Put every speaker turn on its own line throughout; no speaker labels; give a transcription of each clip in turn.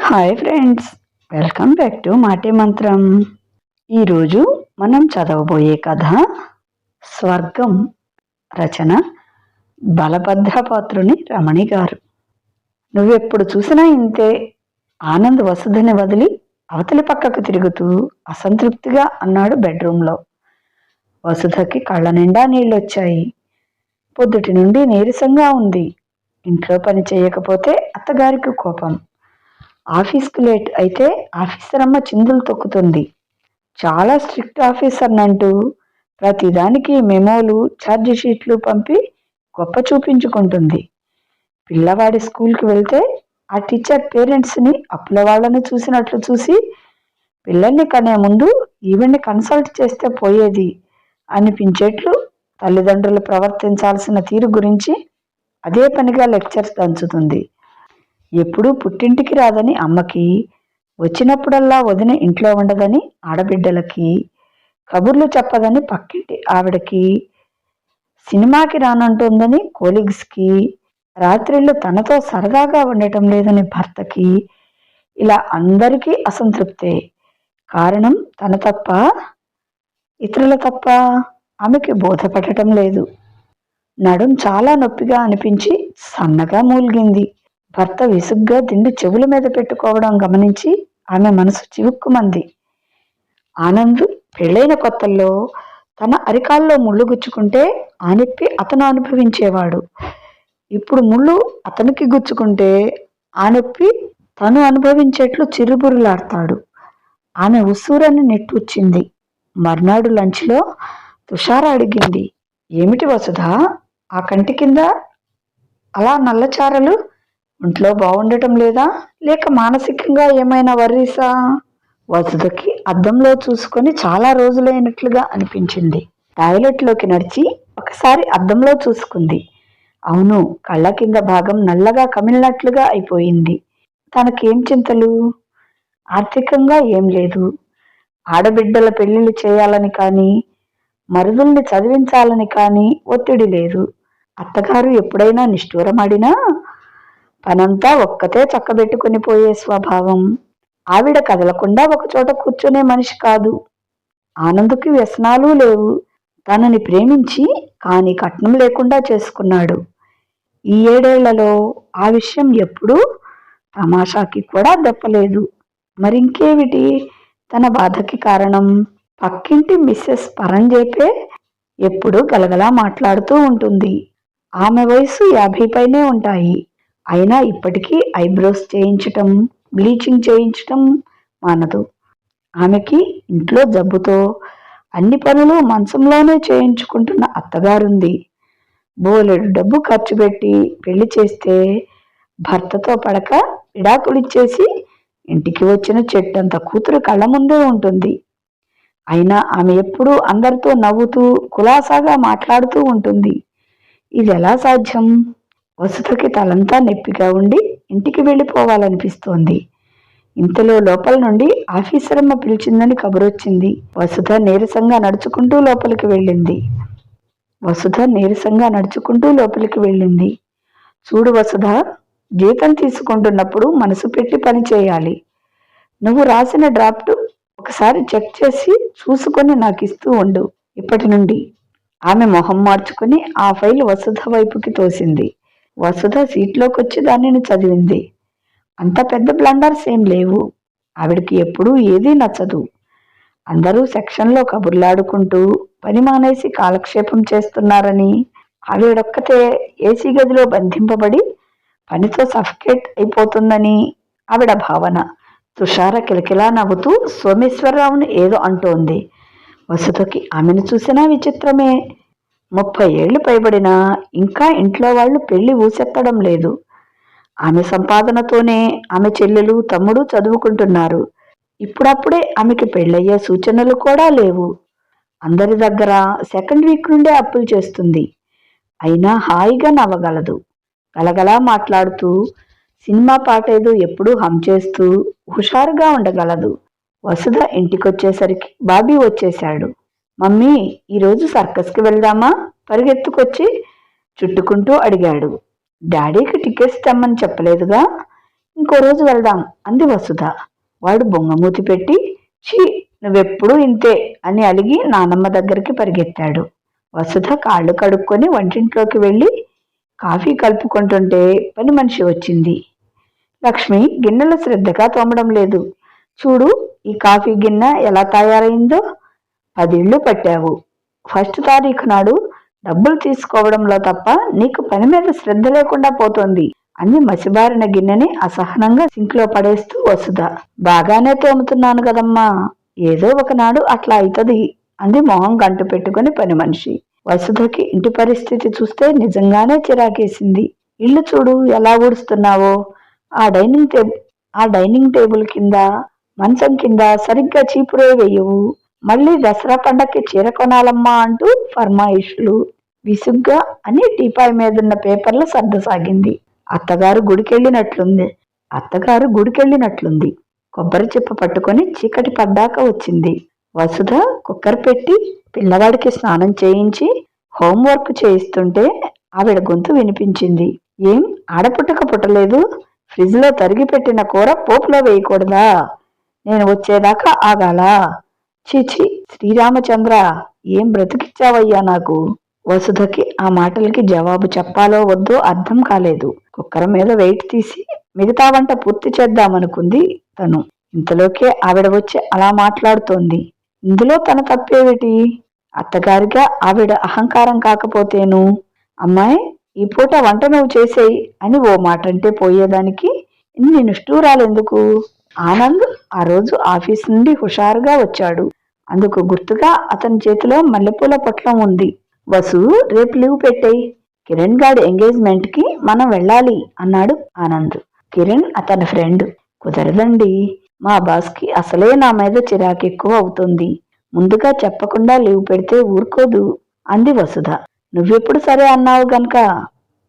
Hi friends, welcome back to మాటే మంత్రం. ఈరోజు మనం చదవబోయే కథ స్వర్గం. రచన బలభద్రపాత్రుని రమణి గారు. నువ్వెప్పుడు చూసినా ఇంతే, ఆనంద్ వసుధని వదిలి అవతలి పక్కకు తిరుగుతూ అసంతృప్తిగా అన్నాడు బెడ్రూమ్లో. వసుధకి కళ్ళ నిండా నీళ్ళొచ్చాయి. పొద్దుటి నుండి నీరసంగా ఉంది. ఇంట్లో పని చేయకపోతే అత్తగారికి కోపం. ఆఫీస్కు లేట్ అయితే ఆఫీసర్ అమ్మ చిందులు తొక్కుతుంది. చాలా స్ట్రిక్ట్ ఆఫీసర్నంటూ ప్రతిదానికి మెమోలు, ఛార్జ్ షీట్లు పంపి గొప్ప చూపించుకుంటుంది. పిల్లవాడి స్కూల్కి వెళ్తే ఆ టీచర్ పేరెంట్స్ని అప్పుల వాళ్ళని చూసినట్లు చూసి పిల్లల్ని కనే ముందు ఈవెన్ని కన్సల్ట్ చేస్తే పోయేది అనిపించేట్లు తల్లిదండ్రులు ప్రవర్తించాల్సిన తీరు గురించి అదే పనిగా లెక్చర్స్ దంచుతుంది. ఎప్పుడూ పుట్టింటికి రాదని అమ్మకి, వచ్చినప్పుడల్లా వదిన ఇంట్లో ఉండదని ఆడబిడ్డలకి, కబుర్లు చెప్పదని పక్కింటి ఆవిడకి, సినిమాకి రానంటుందని కోలీగ్స్కి, రాత్రిళ్ళు తనతో సరదాగా ఉండటం లేదని భర్తకి, ఇలా అందరికీ అసంతృప్తే. కారణం తన తప్ప, ఇతరుల తప్ప? ఆమెకి బోధపడటం లేదు. నడుం చాలా నొప్పిగా అనిపించి సన్నగా మూలిగింది. భర్త విసుగ్గా దిండు చెవుల మీద పెట్టుకోవడం గమనించి ఆమె మనసు చివుక్కుమంది. ఆనంద్ పెళ్ళైన కొత్తల్లో తన అరికాల్లో ముళ్ళు గుచ్చుకుంటే ఆ నొప్పి అతను అనుభవించేవాడు. ఇప్పుడు ముళ్ళు అతనికి గుచ్చుకుంటే ఆ నొప్పి తను అనుభవించేట్లు చిరుబురులాడతాడు. ఆమె ఉస్సూరని నెట్టూర్చింది. మర్నాడు లంచ్లో తుషార అడిగింది, ఏమిటి వసుధ, ఆ కంటి కింద అలా నల్లచారలు? ఒంట్లో బాగుండటం లేదా, లేక మానసికంగా ఏమైనా వర్రీసా? వసుధకి అద్దంలో చూసుకొని చాలా రోజులైనట్లుగా అనిపించింది. టాయిలెట్లోకి నడిచి ఒకసారి అద్దంలో చూసుకుంది. అవును, కళ్ళ కింద భాగం నల్లగా కమిలినట్లుగా అయిపోయింది. తనకేం చింతలు? ఆర్థికంగా ఏం లేదు. ఆడబిడ్డల పెళ్లిళ్ళు చేయాలని కానీ, మరుదుల్ని చదివించాలని కానీ ఒత్తిడి లేదు. అత్తగారు ఎప్పుడైనా నిష్ఠూరమాడినా పనంతా ఒక్కతే చక్కబెట్టుకుని పోయే స్వభావం. ఆవిడ కదలకుండా ఒకచోట కూర్చునే మనిషి కాదు. ఆనందుకి వ్యసనాలు లేవు. తనని ప్రేమించి కానీ కట్నం లేకుండా చేసుకున్నాడు. ఈ 7 ఏళ్లలో ఆ విషయం ఎప్పుడూ తమాషాకి కూడా దప్పలేదు. మరింకేమిటి తన బాధకి కారణం? పక్కింటి మిస్సెస్ పరంజేపే ఎప్పుడూ గలగలా మాట్లాడుతూ ఉంటుంది. ఆమె వయసు 50 పైనే ఉంటాయి. అయినా ఇప్పటికీ ఐబ్రోస్ చేయించటం, బ్లీచింగ్ చేయించటం మానదు. ఆమెకి ఇంట్లో జబ్బుతో అన్ని పనులు మంచంలోనే చేయించుకుంటున్న అత్తగారుంది. బోలెడు డబ్బు ఖర్చు పెట్టి పెళ్లి చేస్తే భర్తతో పడక విడాకులిచ్చేసి ఇంటికి వచ్చిన చెట్టంత కూతురు కళ్ళ ముందే ఉంటుంది. అయినా ఆమె ఎప్పుడూ అందరితో నవ్వుతూ కులాసాగా మాట్లాడుతూ ఉంటుంది. ఇది ఎలా సాధ్యం? వసుధకి తలంతా నొప్పిగా ఉండి ఇంటికి వెళ్ళిపోవాలనిపిస్తోంది. ఇంతలో లోపల నుండి ఆఫీసరమ్మ పిలిచిందని కబురొచ్చింది. వసుధ నీరసంగా నడుచుకుంటూ లోపలికి వెళ్ళింది. చూడు వసుధ, జీతం తీసుకుంటున్నప్పుడు మనసు పెట్టి పని చేయాలి. నువ్వు రాసిన డ్రాఫ్ట్ ఒకసారి చెక్ చేసి చూసుకొని నాకు ఇస్తూ ఉండు ఇప్పటి నుండి. ఆమె మొహం మార్చుకుని ఆ ఫైల్ వసుధ వైపుకి తోసింది. వసుధ సీట్లోకొచ్చి దానిని చదివింది. అంత పెద్ద బ్లండర్స్ ఏం లేవు. ఆవిడికి ఎప్పుడూ ఏదీ నచ్చదు. అందరూ సెక్షన్లో కబుర్లాడుకుంటూ పని మానేసి కాలక్షేపం చేస్తున్నారని, ఆవిడొక్కతే ఏసీ గదిలో బంధింపబడి పనితో సఫికేట్ అయిపోతుందని ఆవిడ భావన. తుషార కిలకిలా నవ్వుతూ సోమేశ్వరరావుని ఏదో అంటోంది. వసుధకి ఆమెను చూసినా విచిత్రమే. 30 ఏళ్లు పైబడినా ఇంకా ఇంట్లో వాళ్ళు పెళ్లి ఊసెత్తడం లేదు. ఆమె సంపాదనతోనే ఆమె చెల్లెలు, తమ్ముడు చదువుకుంటున్నారు. ఇప్పుడప్పుడే ఆమెకి పెళ్ళయ్యే సూచనలు కూడా లేవు. అందరి దగ్గర సెకండ్ వీక్ నుండే అప్పులు చేస్తుంది. అయినా హాయిగా నవ్వగలదు. గలగలా మాట్లాడుతూ సినిమా పాటేదో ఎప్పుడూ హమ్ చేస్తూ హుషారుగా ఉండగలదు. వసుధ ఇంటికొచ్చేసరికి బాబీ వచ్చేశాడు. మమ్మీ, ఈరోజు సర్కస్కి వెళ్దామా? పరిగెత్తుకొచ్చి చుట్టుకుంటూ అడిగాడు. డాడీకి టికెట్స్ తెమ్మని చెప్పలేదుగా, ఇంకో రోజు వెళ్దాం అంది వసుధ. వాడు బొంగమూతి పెట్టి, ఛీ, నువ్వెప్పుడూ ఇంతే అని అలిగి నానమ్మ దగ్గరికి పరిగెత్తాడు. వసుధ కాళ్ళు కడుక్కొని వంటింట్లోకి వెళ్ళి కాఫీ కలుపుకుంటుంటే పని మనిషి వచ్చింది. లక్ష్మి గిన్నెలు శ్రద్ధగా తోమడం లేదు. చూడు, ఈ కాఫీ గిన్నె ఎలా తయారైందో. 10 ఇళ్ళు పట్టావు. ఫస్ట్ తారీఖు నాడు డబ్బులు తీసుకోవడంలో తప్ప నీకు పని మీద శ్రద్ధ లేకుండా పోతోంది అని మసిబారిన గిన్నెని అసహనంగా సింక్లో పడేస్తూ వసుధ. బాగానే తోముతున్నాను కదమ్మా, ఏదో ఒకనాడు అట్లా అవుతుంది అంది మొహం గంటు పెట్టుకుని పని మనిషి. వసుధకి ఇంటి పరిస్థితి చూస్తే నిజంగానే చిరాకేసింది. ఇల్లు చూడు ఎలా ఊడుస్తున్నావో. ఆ డైనింగ్ టేబుల్ కింద, మంచం కింద సరిగ్గా చీపురే వేయవు. మళ్ళీ దసరా పండక్కి చీర కొనాలమ్మా అంటూ ఫర్మాయిషులు. విసుగ్గా అని టీపాయ్ మీదున్న పేపర్లు సర్దసాగింది. అత్తగారు గుడికెళ్ళినట్లుంది. కొబ్బరి చిప్ప పట్టుకొని చీకటి పడ్డాక వచ్చింది. వసుధ కుక్కర్ పెట్టి పిల్లవాడికి స్నానం చేయించి హోంవర్క్ చేయిస్తుంటే ఆవిడ గొంతు వినిపించింది. ఏం ఆడపుట్టక పుట్టలేదు? ఫ్రిడ్జ్లో తరిగి పెట్టిన కూర పోపులో వేయకూడదా? నేను వచ్చేదాకా ఆగాలా? చీచి, శ్రీరామచంద్ర, ఏం బ్రతికిచ్చావయ్యా నాకు. వసుధకి ఆ మాటలకి జవాబు చెప్పాలో వద్దో అర్థం కాలేదు. కుక్కర్ మీద వెయిట్ తీసి మిగతా వంట పూర్తి చేద్దామనుకుంది తను. ఇంతలోకే ఆవిడ వచ్చి అలా మాట్లాడుతోంది. ఇందులో తన తప్పేమిటి? అత్తగారిగా ఆవిడ అహంకారం కాకపోతేను. అమ్మాయి, ఈ పూట వంట నువ్వు చేసేయి అని ఓ మాట అంటే పోయేదానికి ఇన్ని నిష్ఠూరాలెందుకు? ఆనంద్ ఆ రోజు ఆఫీస్ నుండి హుషారుగా వచ్చాడు. అందుకు గుర్తుగా అతని చేతిలో మల్లెపూల పొట్లం ఉంది. వసు, రేపు లీవ్ పెట్టేయి. కిరణ్ గాడి ఎంగేజ్మెంట్ కి మనం వెళ్ళాలి అన్నాడు ఆనంద్. కిరణ్ అతని ఫ్రెండ్. కుదరదండి, మా బాస్కి అసలే నా మీద చిరాకెక్కువ అవుతుంది. ముందుగా చెప్పకుండా లీవ్ పెడితే ఊరుకోదు అంది వసుధ. నువ్వెప్పుడు సరే అన్నావు గనక.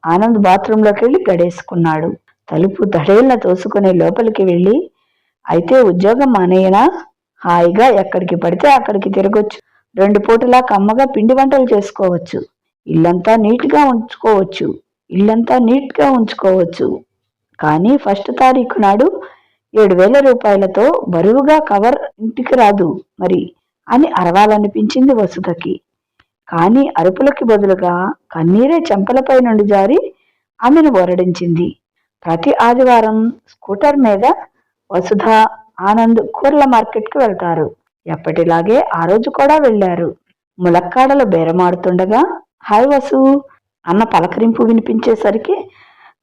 ఆనంద్ బాత్రూంలోకి వెళ్ళి గడేసుకున్నాడు. తలుపు దడేళ్ళ తోసుకుని లోపలికి వెళ్ళి, అయితే ఉద్యోగం మానేయనా? హాయిగా ఎక్కడికి పడితే అక్కడికి తిరగొచ్చు. 2 పూటలా కమ్మగా పిండి వంటలు చేసుకోవచ్చు. ఇల్లంతా నీట్గా ఉంచుకోవచ్చు. కానీ ఫస్ట్ తారీఖు నాడు 7,000 రూపాయలతో బరువుగా కవర్ ఇంటికి రాదు మరి అని అరవాలనిపించింది వసుధకి. కానీ అరుపులకి బదులుగా కన్నీరే చెంపలపై నుండి జారి ఆమెను ఓరడించింది. ప్రతి ఆదివారం స్కూటర్ మీద వసుధ, ఆనంద్ కూరల మార్కెట్కి వెళ్తారు. ఎప్పటిలాగే ఆ రోజు కూడా వెళ్లారు. ములక్కాడలు బేరమాడుతుండగా హాయ్ వసు అన్న పలకరింపు వినిపించేసరికి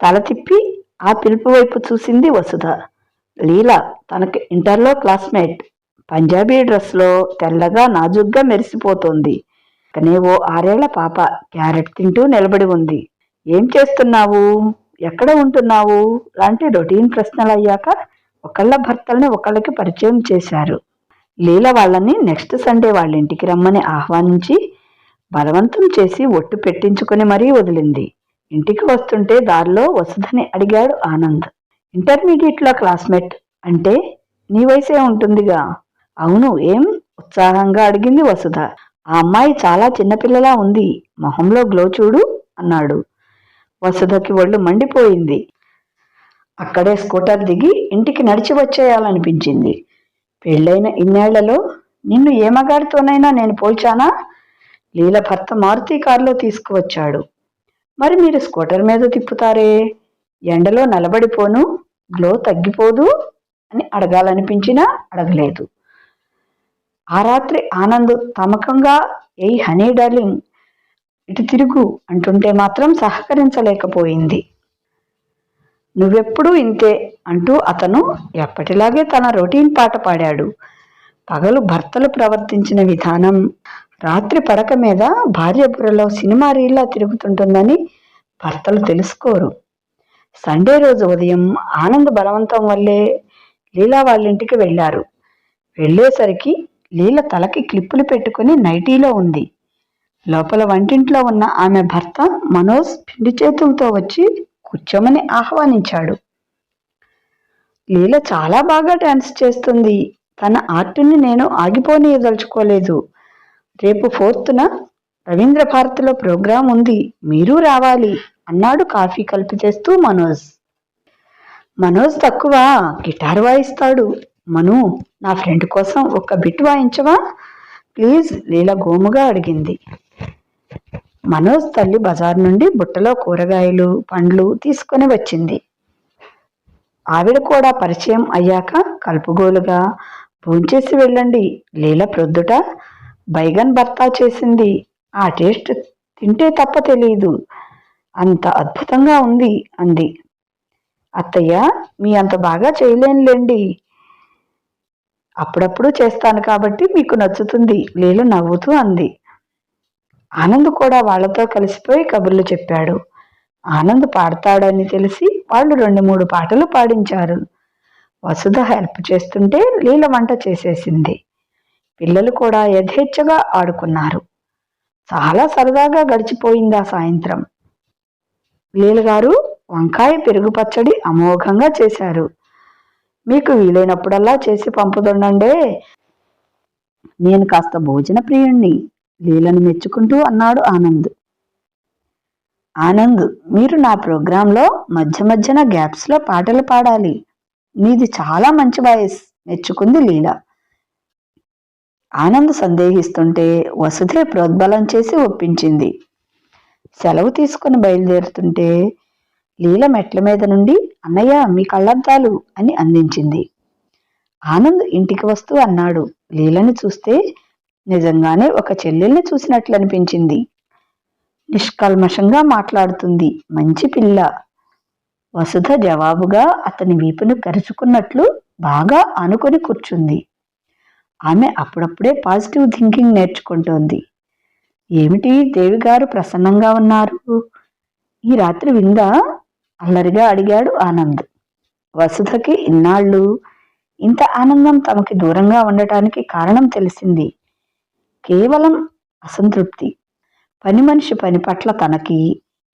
తల తిప్పి ఆ పిలుపు వైపు చూసింది వసుధ. లీలా, తనకి ఇంటర్లో క్లాస్మేట్. పంజాబీ డ్రెస్లో తెల్లగా నాజుగ్గా మెరిసిపోతోంది. కనే ఓ 6 ఏళ్ల పాప క్యారెట్ తింటూ నిలబడి ఉంది. ఏం చేస్తున్నావు, ఎక్కడ ఉంటున్నావు లాంటి రొటీన్ ప్రశ్నలు అయ్యాక ఒకళ్ళ భర్తల్ని ఒకళ్ళకి పరిచయం చేశారు. లీల వాళ్ళని నెక్స్ట్ సండే వాళ్ళ ఇంటికి రమ్మని ఆహ్వానించి బలవంతం చేసి ఒట్టు పెట్టించుకుని మరీ వదిలింది. ఇంటికి వస్తుంటే దారిలో వసుధని అడిగాడు ఆనంద్. ఇంటర్మీడియట్లో క్లాస్మేట్ అంటే నీ వయసే ఉంటుందిగా. అవును, ఏం? ఉత్సాహంగా అడిగింది వసుధ. ఆ అమ్మాయి చాలా చిన్నపిల్లలా ఉంది, మొహంలో గ్లో చూడు అన్నాడు. వసుధకి ఒళ్ళు మండిపోయింది. అక్కడే స్కూటర్ దిగి ఇంటికి నడిచి వచ్చేయాలనిపించింది. పెళ్ళైన ఇన్నేళ్లలో నిన్ను ఏ మగాడితోనైనా నేను పోల్చానా? లీల భర్త మారుతి కారులో తీసుకువచ్చాడు. మరి మీరు స్కూటర్ మీద తిప్పుతారే, ఎండలో నిలబడిపోను, గ్లో తగ్గిపోదు అని అడగాలనిపించినా అడగలేదు. ఆ రాత్రి ఆనంద్ తమకంగా ఏయ్ హనీ డార్లింగ్, ఇటు తిరుగు అంటుంటే మాత్రం సహకరించలేకపోయింది. నువ్వెప్పుడూ ఇంతే అంటూ అతను ఎప్పటిలాగే తన రొటీన్ పాట పాడాడు. పగలు భర్తలు ప్రవర్తించిన విధానం, రాత్రి పడక మీద భార్య బుర్రలో సినిమా రీల్లా తిరుగుతుంటుందని భర్తలు తెలుసుకోరు. సండే రోజు ఉదయం ఆనంద్ బలవంతం వల్లే లీలా వాళ్ళింటికి వెళ్లారు. వెళ్ళేసరికి లీల తలకి క్లిప్పులు పెట్టుకుని నైటీలో ఉంది. లోపల వంటింట్లో ఉన్న ఆమె భర్త మనోజ్ పిండి చేతులతో వచ్చి కూర్చోమని ఆహ్వానించాడు. లీల చాలా బాగా డాన్స్ చేస్తుంది. తన ఆర్టుని నేను ఆగిపోనీయదలుచుకోలేదు. రేపు 4th రవీంద్ర భారతిలో ప్రోగ్రాం ఉంది, మీరు రావాలి అన్నాడు కాఫీ కలిపి చేస్తూ మనోజ్. మనోజ్ తక్కువ, గిటార్ వాయిస్తాడు. మను, నా ఫ్రెండ్ కోసం ఒక్క బిట్ వాయించవా ప్లీజ్, లీల గోముగా అడిగింది. మనోజ్ తల్లి బజార్ నుండి బుట్టలో కూరగాయలు పండ్లు తీసుకొని వచ్చింది. ఆవిడ కూడా పరిచయం అయ్యాక కలుపుగోలుగా, భోంచేసి వెళ్ళండి. లీల ప్రొద్దుట బైగన్ భర్తా చేసింది. ఆ టేస్ట్ తింటే తప్ప తెలియదు, అంత అద్భుతంగా ఉంది అంది. అత్తయ్య, మీ అంత బాగా చేయలేనులేండి, అప్పుడప్పుడు చేస్తాను కాబట్టి మీకు నచ్చుతుంది, లీల నవ్వుతూ అంది. ఆనంద్ కూడా వాళ్లతో కలిసిపోయి కబుర్లు చెప్పాడు. ఆనంద్ పాడతాడని తెలిసి వాళ్ళు 2-3 పాటలు పాడించారు. వసుధ హెల్ప్ చేస్తుంటే లీల వంట చేసేసింది. పిల్లలు కూడా యథేచ్ఛగా ఆడుకున్నారు. చాలా సరదాగా గడిచిపోయింది ఆ సాయంత్రం. లీలగారు వంకాయ పెరుగు పచ్చడి అమోఘంగా చేశారు. మీకు వీలైనప్పుడల్లా చేసి పంపుతుండండే, నేను కాస్త భోజన ప్రియుణ్ణి, లీలను మెచ్చుకుంటూ అన్నాడు ఆనంద్. ఆనంద్, మీరు నా ప్రోగ్రాంలో మధ్య మధ్యన గ్యాప్స్లో పాటలు పాడాలి, మీది చాలా మంచి వాయిస్, మెచ్చుకుంది లీల. ఆనంద్ సందేహిస్తుంటే వసుధే ప్రోద్బలం చేసి ఒప్పించింది. సెలవు తీసుకుని బయలుదేరుతుంటే లీల మెట్ల మీద నుండి అన్నయ్య మీ కళ్ళద్దాలు అని అందించింది. ఆనంద్ ఇంటికి వస్తూ అన్నాడు. లీలని చూస్తే నిజంగానే ఒక చెల్లెల్ని చూసినట్లు అనిపించింది. నిష్కల్మషంగా మాట్లాడుతుంది, మంచి పిల్ల. వసుధ జవాబుగా అతని వీపును కరుచుకున్నట్లు బాగా ఆనుకొని కూర్చుంది. ఆమె అప్పుడప్పుడే పాజిటివ్ థింకింగ్ నేర్చుకుంటోంది. ఏమిటి దేవిగారు ప్రసన్నంగా ఉన్నారు, ఈ రాత్రి విందా అల్లరిగా అడిగాడు ఆనంద్. వసుధకి ఇన్నాళ్ళు ఇంత ఆనందం తమకి దూరంగా ఉండటానికి కారణం తెలిసింది. కేవలం అసంతృప్తి. పని మనిషి పని పట్ల తనకి,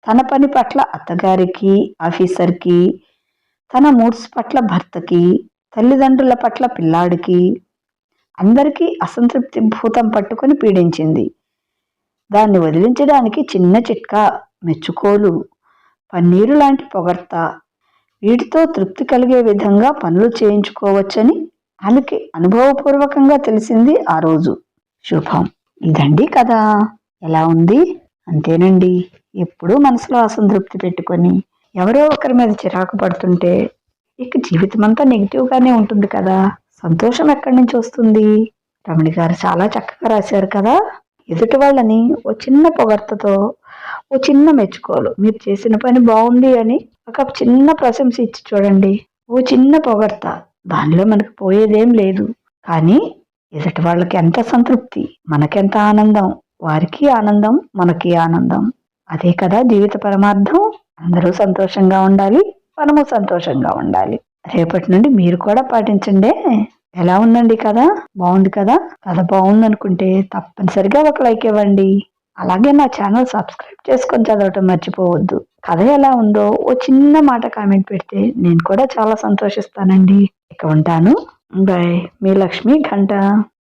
తన పని పట్ల అత్తగారికి, ఆఫీసర్కి, తన మూడ్స్ పట్ల భర్తకి, తల్లిదండ్రుల పట్ల పిల్లాడికి, అందరికీ అసంతృప్తి భూతం పట్టుకొని పీడించింది. దాన్ని వదిలించడానికి చిన్న చిట్కా, మెచ్చుకోలు, పన్నీరు లాంటి పొగడ్త, వీటితో తృప్తి కలిగే విధంగా పనులు చేయించుకోవచ్చని ఆమెకి అనుభవపూర్వకంగా తెలిసింది ఆ రోజు. శుభం. ఇదండి కదా. ఎలా ఉంది? అంతేనండి, ఎప్పుడూ మనసులో అసంతృప్తి పెట్టుకొని ఎవరో ఒకరి మీద చిరాకు పడుతుంటే ఇక జీవితం అంతా నెగిటివ్గానే ఉంటుంది కదా. సంతోషం ఎక్కడి నుంచి వస్తుంది? రమణి గారు చాలా చక్కగా రాశారు కదా. ఎదుటి వాళ్ళని ఓ చిన్న పొగడ్తతో, ఓ చిన్న మెచ్చుకోలు, మీరు చేసిన పని బాగుంది అని ఒక చిన్న ప్రశంస ఇచ్చి చూడండి. ఓ చిన్న పొగడ్త, దానిలో మనకు పోయేదేం లేదు. కానీ ఎదుటి వాళ్ళకి ఎంత సంతృప్తి, మనకెంత ఆనందం, వారికి ఆనందం, మనకి ఆనందం. అదే కదా జీవిత పరమార్థం. అందరూ సంతోషంగా ఉండాలి, మనము సంతోషంగా ఉండాలి. రేపటి నుండి మీరు కూడా పాటించండి. ఎలా ఉందండి కథ? బాగుంది కదా. కథ బాగుందనుకుంటే తప్పనిసరిగా ఒక లైక్ ఇవ్వండి. అలాగే నా ఛానల్ సబ్స్క్రైబ్ చేసుకొని చదవటం మర్చిపోవద్దు. కథ ఎలా ఉందో ఓ చిన్న మాట కామెంట్ పెడితే నేను కూడా చాలా సంతోషిస్తానండి. ఇక ఉంటాను. బాయ్. మీ లక్ష్మి ఘంట.